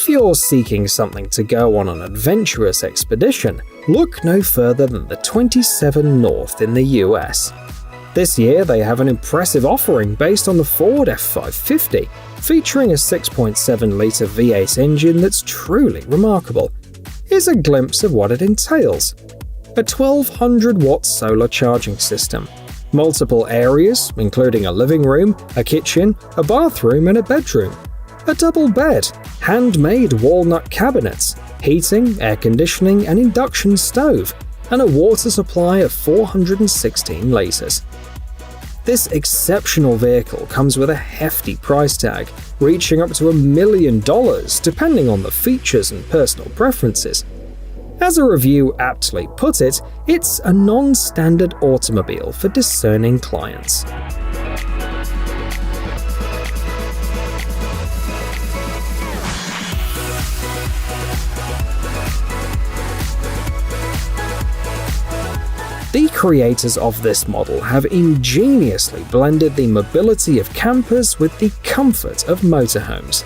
If you're seeking something to go on an adventurous expedition, look no further than the 27 North in the US. This year they have an impressive offering based on the Ford F550, featuring a 6.7-litre V8 engine that's truly remarkable. Here's a glimpse of what it entails. A 1200-watt solar charging system, multiple areas including a living room, a kitchen, a bathroom and a bedroom, a double bed, handmade walnut cabinets, heating, air conditioning and induction stove, and a water supply of 416 litres. This exceptional vehicle comes with a hefty price tag, reaching up to $1 million depending on the features and personal preferences. As a review aptly put it, it's a non-standard automobile for discerning clients. The creators of this model have ingeniously blended the mobility of campers with the comfort of motorhomes.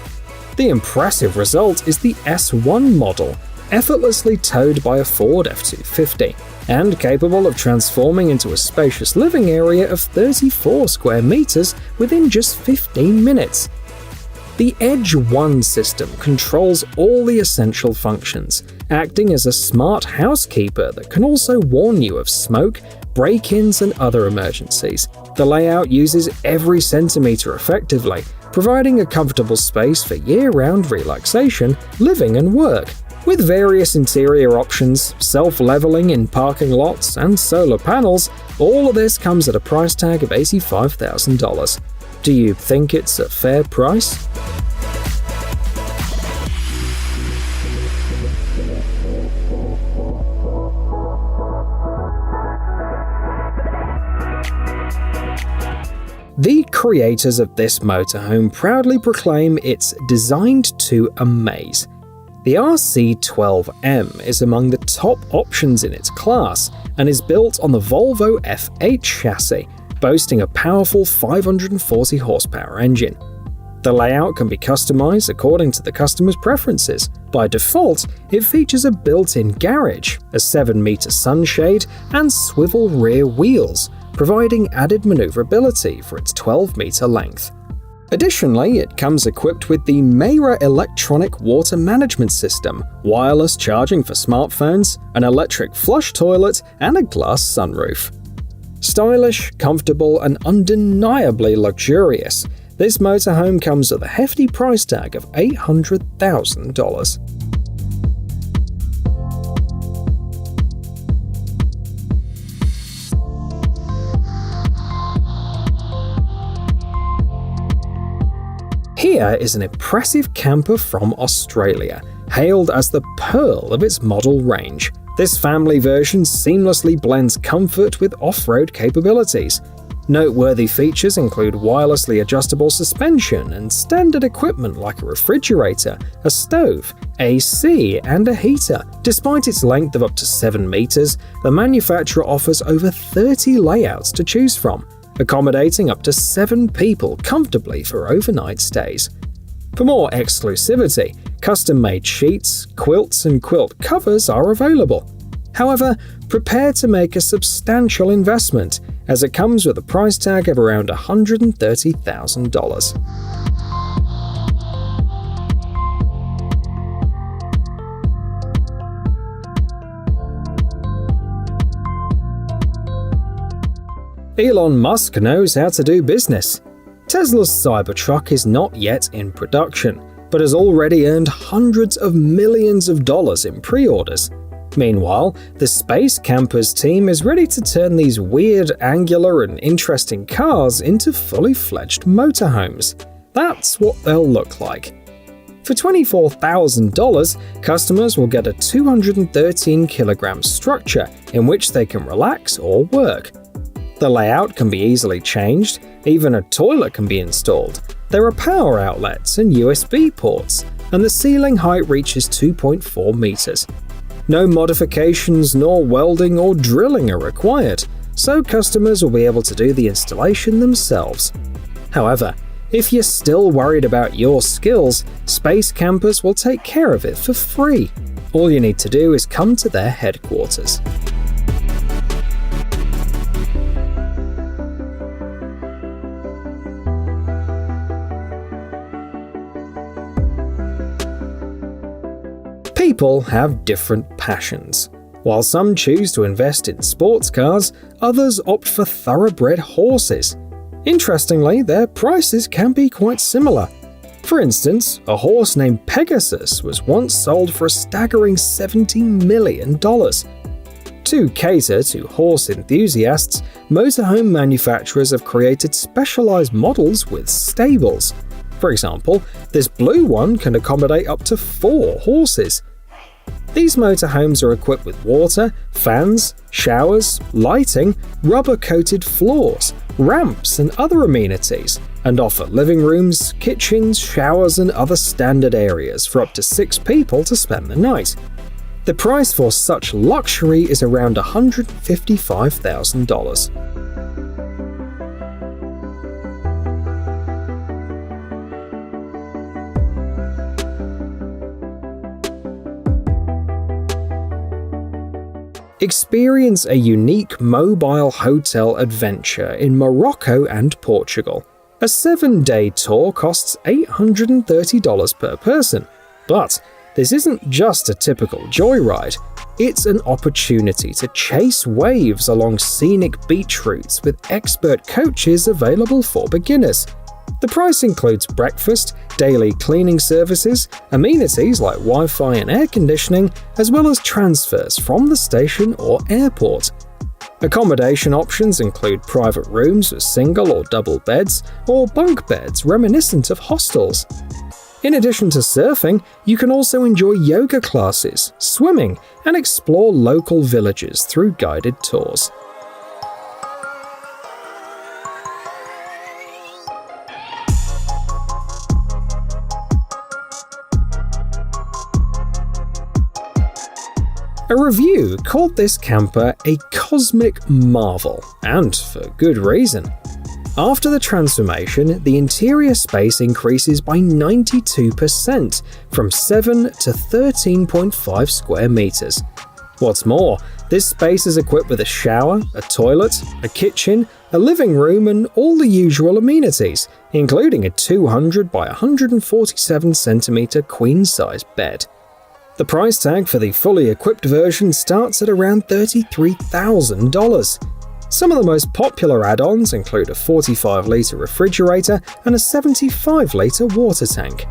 The impressive result is the S1 model, effortlessly towed by a Ford F250, and capable of transforming into a spacious living area of 34 square meters within just 15 minutes. The Edge One system controls all the essential functions, acting as a smart housekeeper that can also warn you of smoke, break-ins and other emergencies. The layout uses every centimeter effectively, providing a comfortable space for year-round relaxation, living and work. With various interior options, self-leveling in parking lots, and solar panels, all of this comes at a price tag of $85,000. Do you think it's a fair price? The creators of this motorhome proudly proclaim it's designed to amaze. The RC12M is among the top options in its class and is built on the Volvo F8 chassis, boasting a powerful 540 horsepower engine. The layout can be customized according to the customer's preferences. By default, it features a built-in garage, a 7-meter sunshade, and swivel rear wheels, providing added maneuverability for its 12-meter length. Additionally, it comes equipped with the Mera electronic water management system, wireless charging for smartphones, an electric flush toilet, and a glass sunroof. Stylish, comfortable, and undeniably luxurious, this motorhome comes with a hefty price tag of $800,000. Here is an impressive camper from Australia, hailed as the pearl of its model range. This family version seamlessly blends comfort with off-road capabilities. Noteworthy features include wirelessly adjustable suspension and standard equipment like a refrigerator, a stove, AC, and a heater. Despite its length of up to 7 meters, the manufacturer offers over 30 layouts to choose from, accommodating up to 7 people comfortably for overnight stays. For more exclusivity, custom-made sheets, quilts, and quilt covers are available. However, prepare to make a substantial investment, as it comes with a price tag of around $130,000. Elon Musk knows how to do business. Tesla's Cybertruck is not yet in production, but has already earned hundreds of millions of dollars in pre-orders. Meanwhile, the Space Campers team is ready to turn these weird, angular, and interesting cars into fully fledged motorhomes. That's what they'll look like. For $24,000, customers will get a 213-kilogram structure in which they can relax or work. The layout can be easily changed, even a toilet can be installed. There are power outlets and USB ports, and the ceiling height reaches 2.4 meters. No modifications nor welding or drilling are required, so customers will be able to do the installation themselves. However, If you're still worried about your skills, Space Campers will take care of it for free. All you need to do is come to their headquarters. People have different passions. While some choose to invest in sports cars, others opt for thoroughbred horses. Interestingly, their prices can be quite similar. For instance, a horse named Pegasus was once sold for a staggering $70 million. To cater to horse enthusiasts, motorhome manufacturers have created specialized models with stables. For example, this blue one can accommodate up to 4 horses. These motorhomes are equipped with water, fans, showers, lighting, rubber-coated floors, ramps and other amenities, and offer living rooms, kitchens, showers and other standard areas for up to 6 people to spend the night. The price for such luxury is around $155,000. Experience a unique mobile hotel adventure in Morocco and Portugal. A 7-day tour costs $830 per person. But this isn't just a typical joyride. It's an opportunity to chase waves along scenic beach routes with expert coaches available for beginners. The price includes breakfast, daily cleaning services, amenities like Wi-Fi and air conditioning, as well as transfers from the station or airport. Accommodation options include private rooms with single or double beds, or bunk beds reminiscent of hostels. In addition to surfing, you can also enjoy yoga classes, swimming, and explore local villages through guided tours. A review called this camper a cosmic marvel, and for good reason. After the transformation, the interior space increases by 92%, from 7 to 13.5 square meters. What's more, this space is equipped with a shower, a toilet, a kitchen, a living room, and all the usual amenities, including a 200 by 147 centimeter queen-size bed. The price tag for the fully equipped version starts at around $33,000. Some of the most popular add-ons include a 45-litre refrigerator and a 75-litre water tank.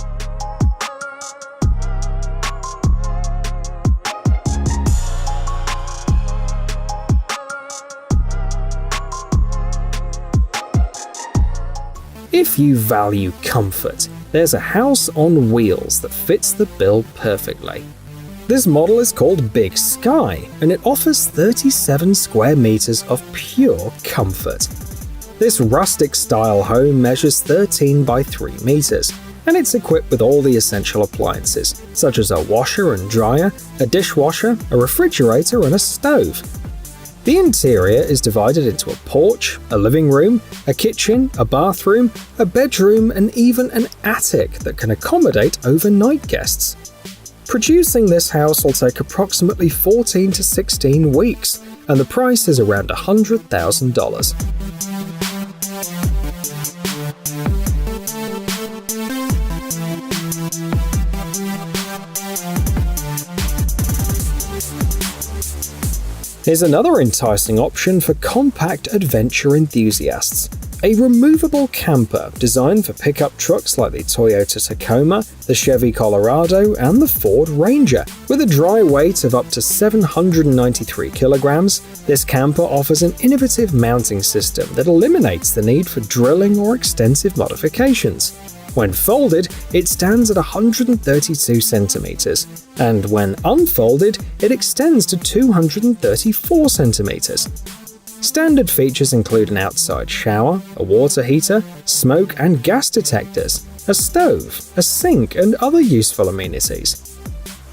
If you value comfort, there's a house on wheels that fits the bill perfectly. This model is called Big Sky, and it offers 37 square meters of pure comfort. This rustic-style home measures 13 by 3 meters, and it's equipped with all the essential appliances, such as a washer and dryer, a dishwasher, a refrigerator, and a stove. The interior is divided into a porch, a living room, a kitchen, a bathroom, a bedroom, and even an attic that can accommodate overnight guests. Producing this house will take approximately 14 to 16 weeks, and the price is around $100,000. Here's another enticing option for compact adventure enthusiasts. A removable camper designed for pickup trucks like the Toyota Tacoma, the Chevy Colorado, and the Ford Ranger. With a dry weight of up to 793 kilograms, this camper offers an innovative mounting system that eliminates the need for drilling or extensive modifications. When folded, it stands at 132 centimeters, and when unfolded, it extends to 234 centimeters. Standard features include an outside shower, a water heater, smoke and gas detectors, a stove, a sink, and other useful amenities.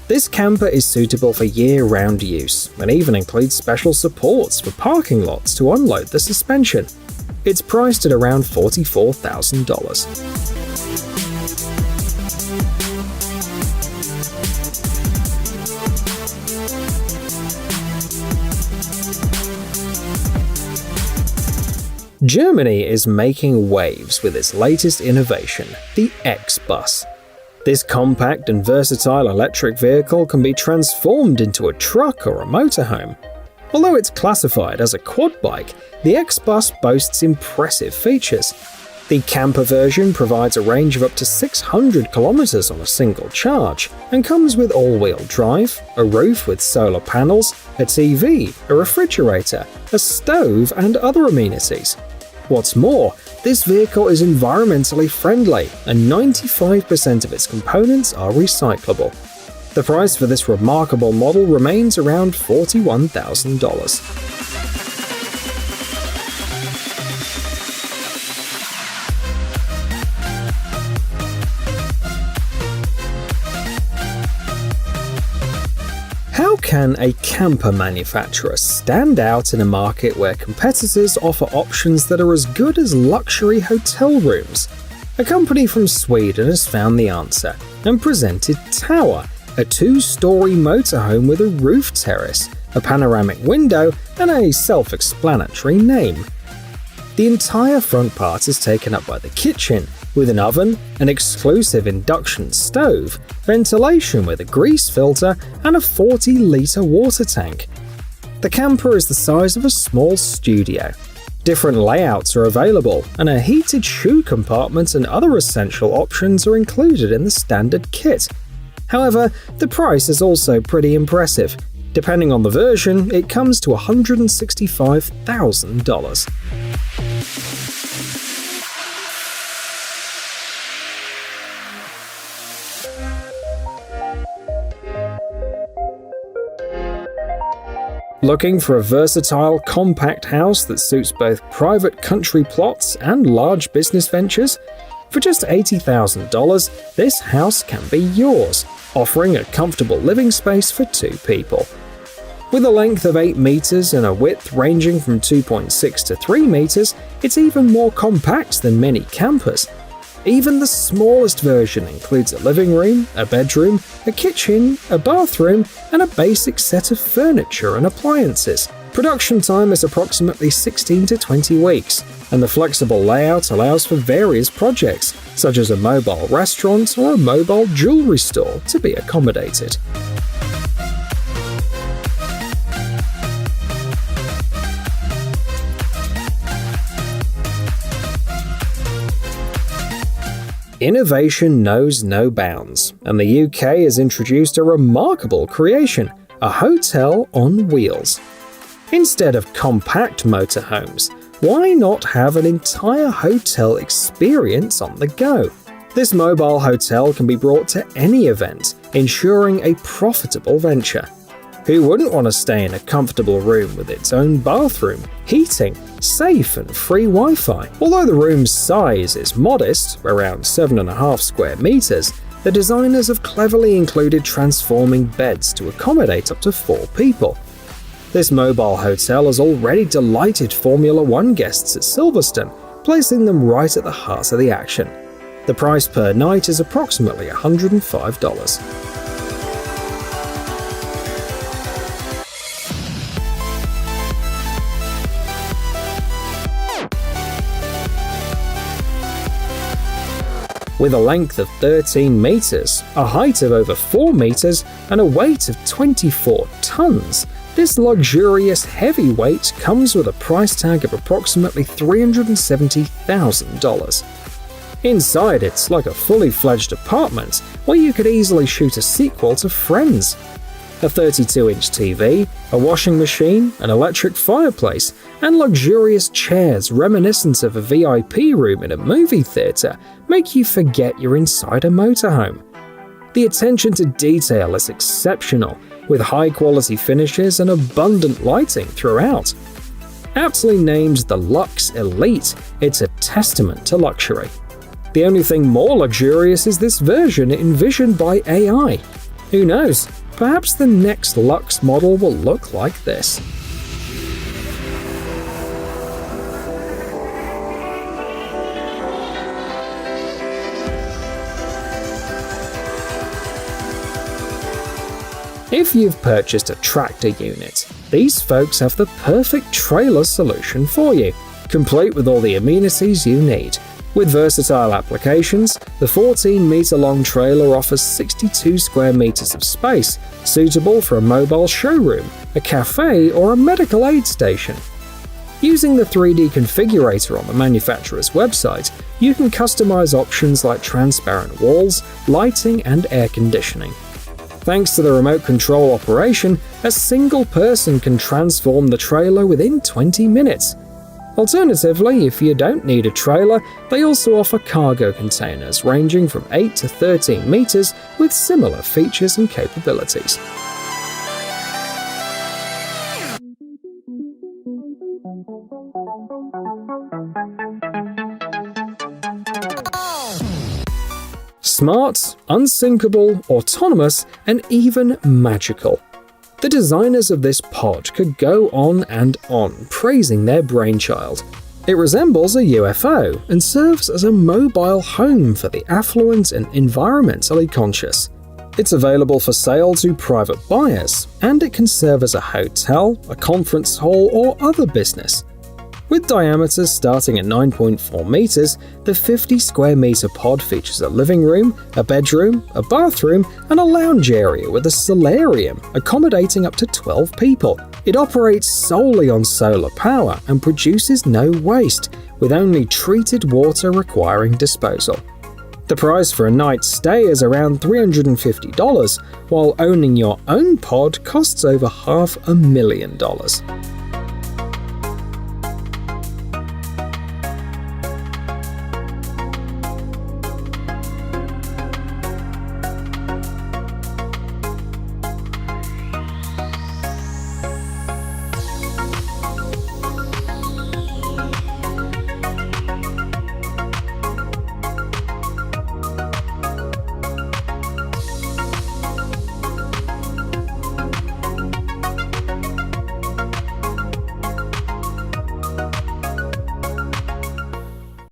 This camper is suitable for year-round use, and even includes special supports for parking lots to unload the suspension. It's priced at around $44,000. Germany is making waves with its latest innovation, the X-Bus. This compact and versatile electric vehicle can be transformed into a truck or a motorhome. Although it's classified as a quad bike, the X-Bus boasts impressive features. The camper version provides a range of up to 600 kilometers on a single charge and comes with all-wheel drive, a roof with solar panels, a TV, a refrigerator, a stove, and other amenities. What's more, this vehicle is environmentally friendly and 95% of its components are recyclable. The price for this remarkable model remains around $41,000. How can a camper manufacturer stand out in a market where competitors offer options that are as good as luxury hotel rooms? A company from Sweden has found the answer and presented Tower, a 2-story motorhome with a roof terrace, a panoramic window, and a self-explanatory name. The entire front part is taken up by the kitchen, with an oven, an exclusive induction stove, ventilation with a grease filter, and a 40-litre water tank. The camper is the size of a small studio. Different layouts are available, and a heated shoe compartment and other essential options are included in the standard kit. However, the price is also pretty impressive. Depending on the version, it comes to $165,000. Looking for a versatile, compact house that suits both private country plots and large business ventures? For just $80,000, this house can be yours, offering a comfortable living space for 2 people. With a length of 8 meters and a width ranging from 2.6 to 3 meters, it's even more compact than many campers. Even the smallest version includes a living room, a bedroom, a kitchen, a bathroom, and a basic set of furniture and appliances. Production time is approximately 16 to 20 weeks, and the flexible layout allows for various projects, such as a mobile restaurant or a mobile jewelry store, to be accommodated. Innovation knows no bounds, and the UK has introduced a remarkable creation, a hotel on wheels. Instead of compact motorhomes, why not have an entire hotel experience on the go? This mobile hotel can be brought to any event, ensuring a profitable venture. Who wouldn't want to stay in a comfortable room with its own bathroom, heating, safe and free Wi-Fi? Although the room's size is modest, around 7.5 square meters, the designers have cleverly included transforming beds to accommodate up to 4 people. This mobile hotel has already delighted Formula One guests at Silverstone, placing them right at the heart of the action. The price per night is approximately $105. With a length of 13 meters, a height of over 4 meters, and a weight of 24 tons, this luxurious heavyweight comes with a price tag of approximately $370,000. Inside, it's like a fully fledged apartment where you could easily shoot a sequel to Friends. A 32-inch TV, a washing machine, an electric fireplace, and luxurious chairs reminiscent of a VIP room in a movie theater make you forget you're inside a motorhome. The attention to detail is exceptional, with high-quality finishes and abundant lighting throughout. Aptly named the Luxe Elite, it's a testament to luxury. The only thing more luxurious is this version envisioned by AI. Who knows? Perhaps the next Luxe model will look like this. If you've purchased a tractor unit, these folks have the perfect trailer solution for you, complete with all the amenities you need. With versatile applications, the 14-meter-long trailer offers 62 square meters of space, suitable for a mobile showroom, a cafe, or a medical aid station. Using the 3D configurator on the manufacturer's website, you can customize options like transparent walls, lighting, and air conditioning. Thanks to the remote control operation, a single person can transform the trailer within 20 minutes. Alternatively, if you don't need a trailer, they also offer cargo containers ranging from 8 to 13 meters with similar features and capabilities. Smart, unsinkable, autonomous, and even magical. The designers of this pod could go on and on, praising their brainchild. It resembles a UFO and serves as a mobile home for the affluent and environmentally conscious. It's available for sale to private buyers, and it can serve as a hotel, a conference hall, or other business. With diameters starting at 9.4 meters, the 50 square meter pod features a living room, a bedroom, a bathroom, and a lounge area with a solarium accommodating up to 12 people. It operates solely on solar power and produces no waste, with only treated water requiring disposal. The price for a night's stay is around $350, while owning your own pod costs over $500,000.